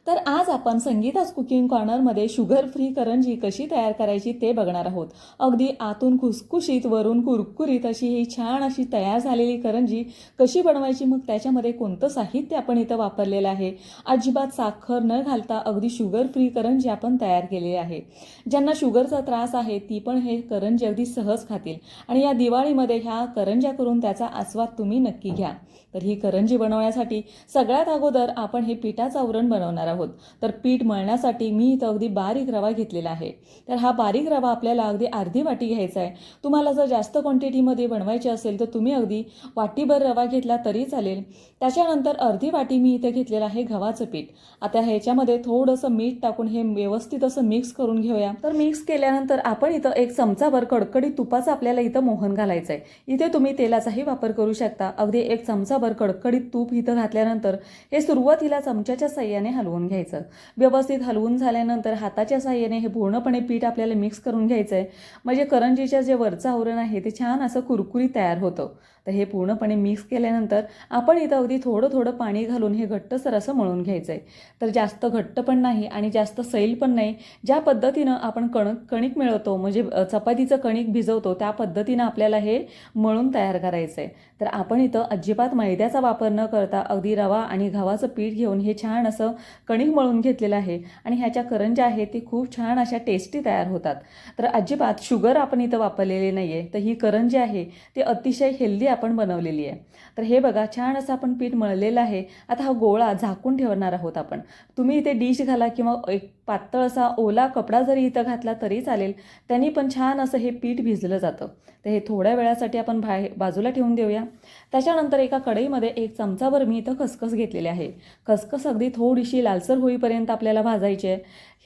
तर आज आपण संगीताज कुकिंग कॉर्नरमध्ये शुगर फ्री करंजी कशी तयार करायची ते बघणार आहोत. अगदी आतून खुसखुशीत वरून कुरकुरीत अशी ही छान अशी तयार झालेली करंजी कशी बनवायची, मग त्याच्यामध्ये कोणतं साहित्य आपण इथं वापरलेलं आहे. अजिबात साखर न घालता अगदी शुगर फ्री करंजी आपण तयार केलेली आहे. ज्यांना शुगरचा त्रास आहे ती पण हे करंजी अगदी सहज खातील आणि या दिवाळीमध्ये ह्या करंज्या करून त्याचा आस्वाद तुम्ही नक्की घ्या. तर ही करंजी बनवण्यासाठी सगळ्यात अगोदर आपण हे पिठाचं आवरण बनवणार आहोत. तर पीठ मळण्यासाठी मी इथं अगदी बारीक रवा घेतलेला आहे. तर हा बारीक रवा आपल्याला अगदी अर्धी वाटी घ्यायचा आहे. तुम्हाला जर जास्त क्वांटिटीमध्ये बनवायची असेल तर तुम्ही अगदी वाटीभर रवा घेतला तरी चालेल. त्याच्यानंतर अर्धी वाटी मी इथे घेतलेलं आहे गव्हाचं पीठ. आता ह्याच्यामध्ये थोडंसं मीठ टाकून हे व्यवस्थित असं मिक्स करून घेऊया. तर मिक्स केल्यानंतर आपण इथं एक चमचाभर कडकडीत तुपाचं आपल्याला इथं मोहन घालायचं आहे. इथे तुम्ही तेलाचाही वापर करू शकता. अगदी एक चमचाभर कडकडीत तूप इथं घातल्यानंतर हे सुरुवातीला चमच्याच्या साह्याने हलवून घ्यायचं. व्यवस्थित हलवून झाल्यानंतर हाताच्या साह्याने हे पूर्णपणे पीठ आपल्याला मिक्स करून घ्यायचं आहे. म्हणजे करंजीच्या जे वरचं आवरण आहे ते छान असं कुरकुरीत तयार होतं. तर हे पूर्णपणे मिक्स केल्यानंतर आपण इथं अगदी थोडं थोडं पाणी घालून हे घट्टसर असं मळून घ्यायचं आहे. तर जास्त घट्ट पण नाही आणि जास्त सैल पण नाही. ज्या पद्धतीनं आपण कणिक मिळवतो म्हणजे चपातीचं कणिक भिजवतो त्या पद्धतीनं आपल्याला हे मळून तयार करायचं आहे. तर आपण इथं अजिबात मैद्याचा वापर न करता अगदी रवा आणि गव्हाचं पीठ घेऊन हे छान असं कणिक मळून घेतलेलं आहे आणि ह्याच्या करंज्या आहेत ते खूप छान अशा टेस्टी तयार होतात. तर अजिबात शुगर आपण इथं वापरलेली नाही आहे. तर ही करंजी आहे ते अतिशय हेल्दी आपण बनवलेली आहे. तर हे बघा छान असं आपण पीठ मळलेलं आहे. आता हा गोळा झाकून ठेवणार आहोत आपण. तुम्ही इथे डिश घाला किंवा एक पातळ असा ओला कपडा जरी इथं घातला तरी चालेल. त्यांनी पण छान असं हे पीठ भिजलं जातं. तर हे थोड्या वेळासाठी आपण बाजूला ठेवून देऊया. त्याच्यानंतर एका कढईमध्ये एक चमचाभर मी इथं खसखस घेतलेली आहे. खसखस अगदी थोडीशी लालसर होईपर्यंत आपल्याला भाजायची आहे.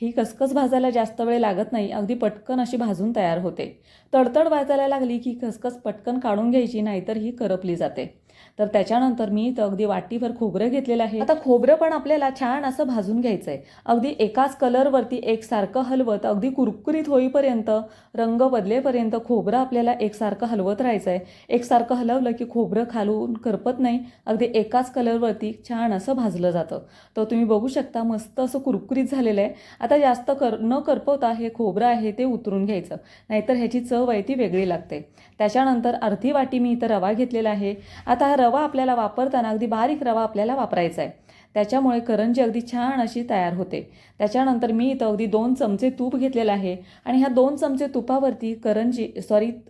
ही खसखस भाजायला जास्त वेळ लागत नाही. अगदी पटकन अशी भाजून तयार होते. तडतड वाजायला लागली की खसखस पटकन काढून घ्यायची, नाहीतर ही करपली जाते. तर त्याच्यानंतर मी इथं अगदी वाटीभर खोबरं घेतलेलं आहे. आता खोबरं पण आपल्याला छान असं भाजून घ्यायचं आहे. अगदी एकाच कलरवरती एकसारखं हलवत अगदी कुरकुरीत होईपर्यंत, रंग बदलेपर्यंत खोबरं आपल्याला एकसारखं हलवत राहायचं आहे. एकसारखं हलवलं की खोबरं खालून करपत नाही. अगदी एकाच कलरवरती छान असं भाजलं जातं. तर तुम्ही बघू शकता मस्त असं कुरकुरीत झालेलं आहे. आता जास्त न करपवता हे खोबरं आहे ते उतरून घ्यायचं, नाहीतर ह्याची चव आहे ती वेगळी लागते. त्याच्यानंतर अर्धी वाटी मी इथं रवा घेतलेला आहे. आता हा रवा आपल्याला वापरताना अगदी बारीक रवा आपल्याला वापरायचा आहे. त्याच्यामुळे करंजी अगदी छान अशी तयार होते. त्याच्यानंतर मी इथं अगदी 2 चमचे तूप घेतलेलं आहे आणि ह्या 2 चमचे तुपावरती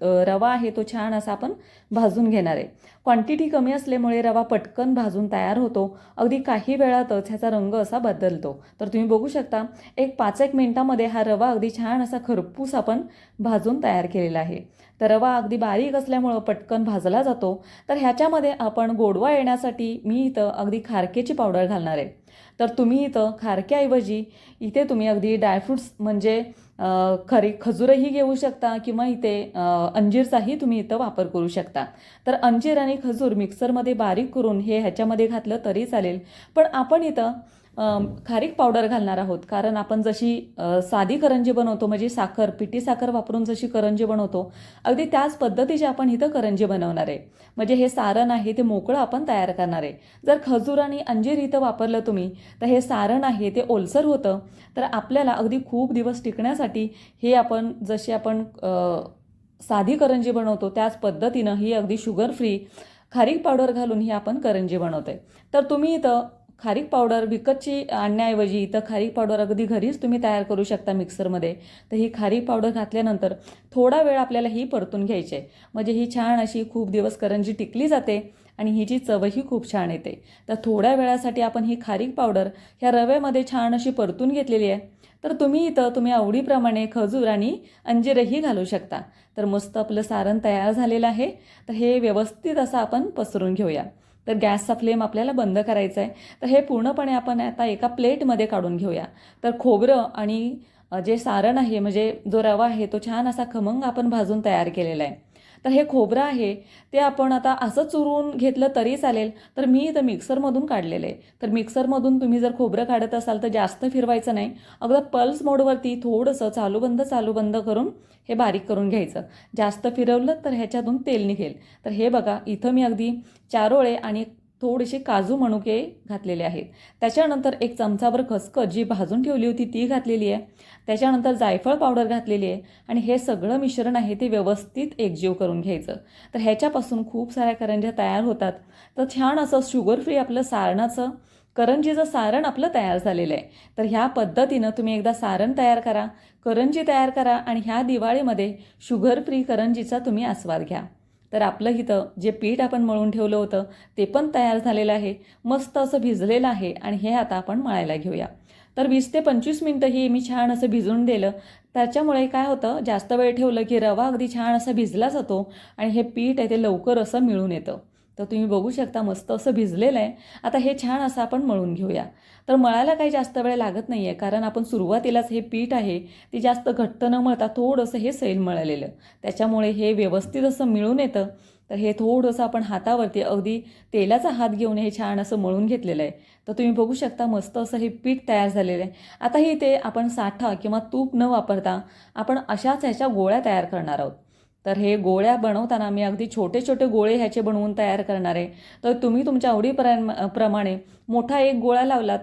रवा आहे तो छान असा आपण भाजून घेणार आहे. क्वांटिटी कमी असल्यामुळे रवा पटकन भाजून तयार होतो. अगदी काही वेळातच ह्याचा रंग असा बदलतो. तर तुम्ही बघू शकता एक 5-1 मिनिटामध्ये हा रवा अगदी छान असा खरपूस आपण भाजून तयार केलेला आहे. तर रवा अगदी बारीक असल्यामुळं पटकन भाजला जातो. तर ह्याच्यामध्ये आपण गोडवा येण्यासाठी मी इथं अगदी खारकेची पावडर घालणार आहे. तर तुम्ही इथं खारक्याऐवजी इथे तुम्ही अगदी ड्रायफ्रूट्स म्हणजे खजूरही घेऊ शकता किंवा इथे अंजीरचाही तुम्ही इथं वापर करू शकता. तर अंजीर आणि खजूर मिक्सरमध्ये बारीक करून हे ह्याच्यामध्ये घातलं तरी चालेल. पण आपण इथं खारीक पावडर घालणार आहोत, कारण आपण जशी साधी करंजी बनवतो म्हणजे पिठी साखर वापरून जशी करंजी बनवतो अगदी त्याच पद्धतीची आपण इथं करंजी बनवणार आहे. म्हणजे हे सारण आहे ते मोकळं आपण तयार करणार आहे. जर खजूर आणि अंजीर इथं वापरलं तुम्ही तर हे सारण आहे ते ओलसर होतं. तर आपल्याला अगदी खूप दिवस टिकण्यासाठी हे आपण जशी आपण साधी करंजी बनवतो त्याच पद्धतीनं ही अगदी शुगर फ्री खारीक पावडर घालून ही आपण करंजी बनवतोय. तर तुम्ही इथं खारीक पावडर विकतची आणण्याऐवजी इथं खारीक पावडर अगदी घरीच तुम्ही तयार करू शकता मिक्सरमध्ये. तर ही खारीक पावडर घातल्यानंतर थोडा वेळ आपल्याला ही परतून घ्यायची आहे. म्हणजे ही छान अशी खूप दिवस करंजी टिकली जाते आणि हिची चवही खूप छान येते. तर थोड्या वेळासाठी आपण ही खारीक पावडर ह्या रव्यामध्ये छान अशी परतून घेतलेली आहे. तर तुम्ही आवडीप्रमाणे खजूर आणि अंजीरही घालू शकता. तर मस्त आपलं सारण तयार झालेलं आहे. तर हे व्यवस्थित असं आपण पसरून घेऊया. तर गॅसचा फ्लेम आपल्याला बंद करायचा आहे. तर हे पूर्णपणे आपण आता एका प्लेटमध्ये काढून घेऊया. तर खोबरं आणि जे सारण आहे म्हणजे जो रवा आहे तो छान असा खमंग आपण भाजून तयार केलेला आहे. तर हे खोबरं आहे ते आपण आता असं चुरून घेतलं तरी चालेल. तर मी इथं मिक्सरमधून काढलेलं आहे. तर मिक्सरमधून तुम्ही जर खोबरं काढत असाल तर जास्त फिरवायचं नाही. अगदी पल्स मोडवरती थोडंसं चालू बंद करून हे बारीक करून घ्यायचं. जास्त फिरवलं तर ह्याच्यातून तेल निघेल. तर हे बघा इथं मी अगदी 4 ओळे आणि थोडेसे काजू मनुके घातलेले आहेत. त्याच्यानंतर एक चमचाभर खसखस जी भाजून ठेवली होती ती घातलेली आहे. त्याच्यानंतर जायफळ पावडर घातलेली आहे आणि हे सगळं मिश्रण आहे ते व्यवस्थित एकजीव करून घ्यायचं. तर ह्याच्यापासून खूप साऱ्या करंज्या तयार होतात. तर छान असं शुगर फ्री आपलं सारणाचं करंजीचं सारण आपलं तयार झालेलं आहे. तर ह्या पद्धतीनं तुम्ही एकदा सारण तयार करा, करंजी तयार करा आणि ह्या दिवाळीमध्ये शुगर फ्री करंजीचा तुम्ही आस्वाद घ्या. तर आपलं इथं जे पीठ आपण मळून ठेवलं होतं ते पण तयार झालेलं आहे, मस्त असं भिजलेलं आहे आणि हे आता आपण मळायला घेऊया. तर 20 ते 25 मिनटं ही मी छान असं भिजवून दिलं. त्याच्यामुळे काय होतं, जास्त वेळ ठेवलं की रवा अगदी छान असा भिजला जातो आणि हे पीठ आहे ते लवकर असं मिळून येतं. तर तुम्ही बघू शकता मस्त असं भिजलेलं आहे. आता हे छान असं आपण मळून घेऊया. तर मळायला काही जास्त वेळ लागत नाही आहे, कारण आपण सुरुवातीलाच हे पीठ आहे ते जास्त घट्ट न मळता थोडंसं हे सैल मळलेलं, त्याच्यामुळे हे व्यवस्थित असं मिळून येतं. तर हे थोडंसं आपण हातावरती अगदी तेलाचा हात घेऊन हे छान असं मळून घेतलेलं आहे. तर तुम्ही बघू शकता मस्त असं हे पीठ तयार झालेलं आहे. आता ही ते आपण साठा किंवा तूप न वापरता आपण अशाच ह्याच्या गोळ्या तयार करणार आहोत. तर हे गोळ्या बनवताना मी अगदी छोटे छोटे गोळे ह्याचे बनवून तयार करणार आहे. तर तुम्ही तुमच्या प्रमाणे मोठा एक गोळा लावलात,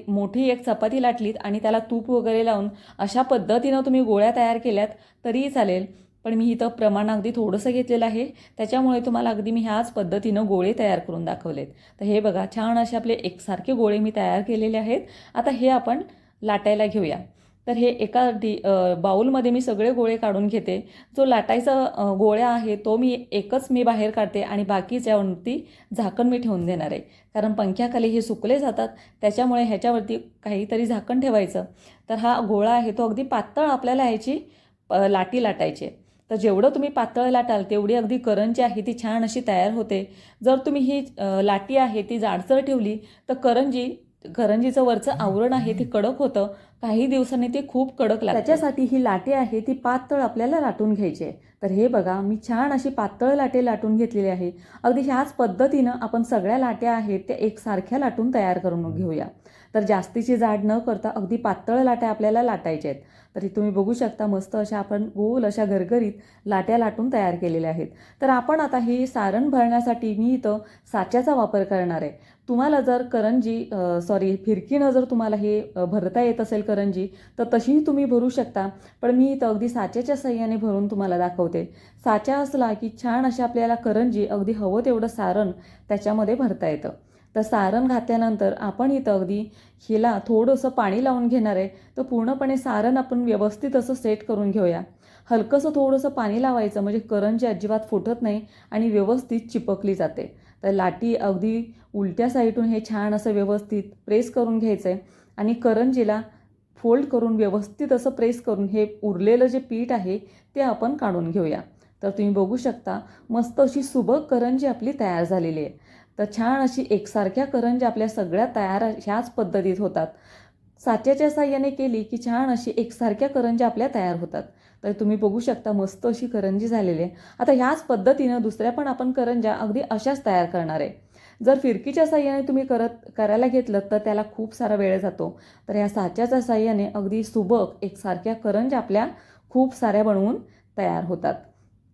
मोठी एक चपाती लाटलीत आणि त्याला तूप वगैरे लावून अशा पद्धतीनं तुम्ही गोळ्या तयार केल्यात तरीही चालेल. पण मी इथं प्रमाण अगदी थोडंसं घेतलेलं आहे, त्याच्यामुळे तुम्हाला अगदी मी ह्याच पद्धतीनं गोळे तयार करून दाखवलेत. तर हे बघा छान असे आपले एकसारखे गोळे मी तयार केलेले आहेत. आता हे आपण लाटायला घेऊया. तर हे एका बाऊलमध्ये मी सगळे गोळे काढून घेते. जो लाटायचा गोळ्या आहे तो एकच मी बाहेर काढते आणि बाकीच्यावरती झाकण मी ठेवून देणार आहे, कारण पंख्याखाली हे सुकले जातात, त्याच्यामुळे ह्याच्यावरती काहीतरी झाकण ठेवायचं. तर हा गोळा आहे तो अगदी पातळ आपल्याला ह्याची लाटी लाटायची आहे. तर जेवढं तुम्ही पातळ लाटाल तेवढी अगदी करंजी आहे ती छान अशी तयार होते. जर तुम्ही ही लाटी आहे ती जाडसर ठेवली तर करंजीचं वरचं आवरण आहे ते कडक होतं, काही दिवसांनी ते खूप कडक लागतं. त्याच्यासाठी ही लाटे आहे ती पातळ आपल्याला लाटून घ्यायची आहे. तर हे बघा मी छान अशी पातळ लाटे लाटून घेतलेली आहे. अगदी ह्याच पद्धतीनं आपण सगळ्या लाट्या आहेत त्या एकसारख्या लाटून तयार करून घेऊया. तर जास्तीची जाड न करता अगदी पातळ लाट्या आपल्याला लाटायच्या आहेत. तर तुम्ही बघू शकता मस्त अशा आपण गोल अशा गरगरीत लाट्या लाटून तयार केलेल्या आहेत. तर आपण आता ही सारण भरण्यासाठी मी इथं साच्याचा वापर करणार आहे. तुम्हाला जर फिरकीनं जर तुम्हाला हे भरता येत असेल करंजी तर तशीही तुम्ही भरू शकता, पण मी इथं अगदी साच्याच्या साह्याने भरून तुम्हाला दाखवते. साचा असला की छान अशा आपल्याला करंजी अगदी हवं तेवढं सारण त्याच्यामध्ये भरता येतं. तर सारण घातल्यानंतर आपण इथं अगदी हिला थोडंसं पाणी लावून घेणार आहे. तर पूर्णपणे सारण आपण व्यवस्थित असं सेट करून घेऊया. हलकंसं थोडंसं पाणी लावायचं म्हणजे करंजी अजिबात फुटत नाही आणि व्यवस्थित चिपकली जाते. तर लाटी अगदी उलट्या साईडून हे छान असं व्यवस्थित प्रेस करून घ्यायचं आहे आणि करंजीला फोल्ड करून व्यवस्थित असं प्रेस करून हे उरलेलं जे पीठ आहे ते आपण काढून घेऊया. तर तुम्ही बघू शकता मस्त अशी सुबक करंजी आपली तयार झालेली आहे. तर छान अशी एकसारख्या करंजी आपल्या सगळ्या तयार ह्याच पद्धतीत होतात. साच्याच्या साह्याने केली की छान अशी एकसारख्या करंजी आपल्या तयार होतात. तर तुम्ही बघू शकता मस्त अशी करंजी झालेली आहे. आता ह्याच पद्धतीनं दुसऱ्या पण आपण करंज्या अगदी अशाच तयार करणार आहे. जर फिरकीच्या साह्याने तुम्ही करायला घेतलं तर त्याला खूप सारा वेळ जातो. तर ह्या साच्याच्या साह्याने अगदी सुबक एकसारख्या करंज्या आपल्या खूप साऱ्या बनवून तयार होतात.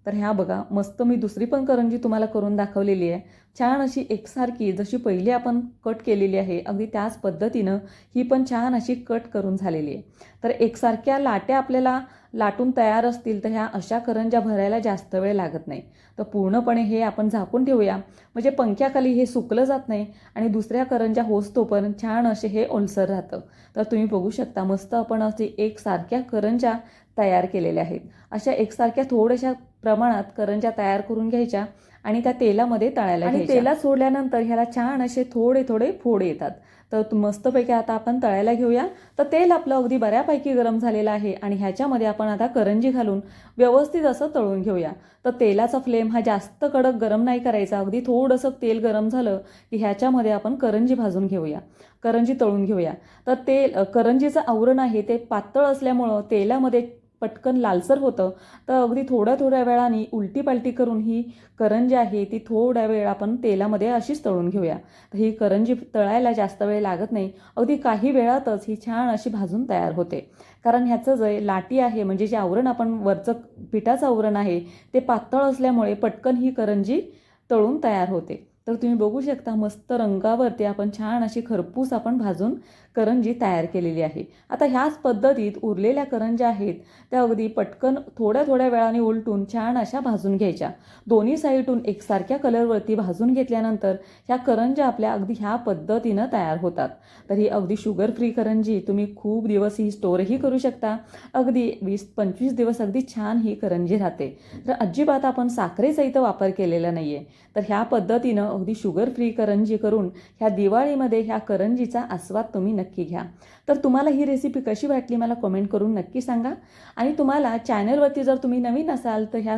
तर ह्या बघा मस्त मी दुसरी पण करंजी तुम्हाला करून दाखवलेली आहे. छान अशी एकसारखी जशी पहिली आपण कट केलेली आहे अगदी त्याच पद्धतीनं ही पण छान अशी कट करून झालेली आहे. तर एकसारख्या लाट्या आपल्याला लाटून तयार असतील तर ह्या अशा करंज्या भरायला जास्त वेळ लागत नाही. तर पूर्णपणे हे आपण झाकून ठेवूया म्हणजे पंख्याखाली हे सुकलं जात नाही आणि दुसऱ्या करंज्या होस्तोपर्यंत छान असे हे ओलसर राहतं. तर तुम्ही बघू शकता मस्त आपण असे एकसारख्या करंज्या तयार केलेल्या आहेत. अशा एकसारख्या थोड्याशा प्रमाणात करंज्या तयार करून घ्यायच्या आणि त्या तेलामध्ये तळायला घ्यायच्या. आणि तेलात सोडल्यानंतर ह्याला छान असे थोडे थोडे फोड येतात. तर मस्तपैकी आता आपण तळायला घेऊया. तर तेल आपलं अगदी बऱ्यापैकी गरम झालेलं आहे आणि ह्याच्यामध्ये आपण आता करंजी घालून व्यवस्थित असं तळून घेऊया. तर तेलाचा फ्लेम हा जास्त कडक गरम नाही करायचा. अगदी थोडंसं तेल गरम झालं की ह्याच्यामध्ये आपण करंजी भाजून घेऊया, करंजी तळून घेऊया. तर करंजीचं आवरण आहे ते पातळ असल्यामुळं तेलामध्ये पटकन लालसर होतं. तर अगदी थोड्या वेळाने उलटी पालटी करून ही करंजी आहे ती थोड्या वेळ आपण तेलामध्ये अशीच तळून घेऊया. तर ही करंजी तळायला जास्त वेळ लागत नाही, अगदी काही वेळातच ही छान अशी भाजून तयार होते. कारण ह्याचं जे लाटी आहे म्हणजे जे आवरण आपण वरचं पिठाचं आवरण आहे ते पातळ असल्यामुळे पटकन ही करंजी तळून तयार होते. तर तुम्ही बघू शकता मस्त रंगावरती आपण छान अशी खरपूस आपण भाजून करंजी तयार केलेली आहे. आता ह्याच पद्धतीत उरलेल्या करंज्या आहेत त्या अगदी पटकन थोड्या थोड्या वेळाने उलटून छान अशा भाजून घ्यायच्या. दोन्ही साईडून एकसारख्या कलरवरती भाजून घेतल्यानंतर ह्या करंज्या आपल्या अगदी ह्या पद्धतीनं तयार होतात. तर ही अगदी शुगर फ्री करंजी तुम्ही खूप दिवस ही स्टोअरही करू शकता. अगदी 20-25 दिवस अगदी छान ही करंजी राहते. तर अजिबात आपण साखरेचा इथं वापर केलेला नाही आहे. तर ह्या पद्धतीनं अगदी शुगर फ्री करंजी करून ह्या दिवाळीमध्ये ह्या करंजीचा आस्वाद तुम्ही नक्की घ्या. तर तुम्हाला ही रेसिपी कशी वाटली मला कमेंट करून नक्की सांगा. आणि तुम्हाला चॅनलवरती जर तुम्ही नवीन असाल तर ह्या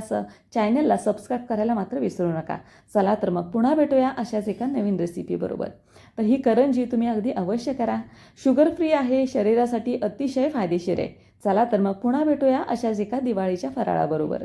चॅनलला सबस्क्राईब करायला मात्र विसरू नका. चला तर मग पुन्हा भेटूया अशाच एका नवीन रेसिपीबरोबर. तर ही करंजी तुम्ही अगदी अवश्य करा. शुगर फ्री आहे, शरीरासाठी अतिशय फायदेशीर आहे. चला तर मग पुन्हा भेटूया अशाच एका दिवाळीच्या फराळाबरोबर.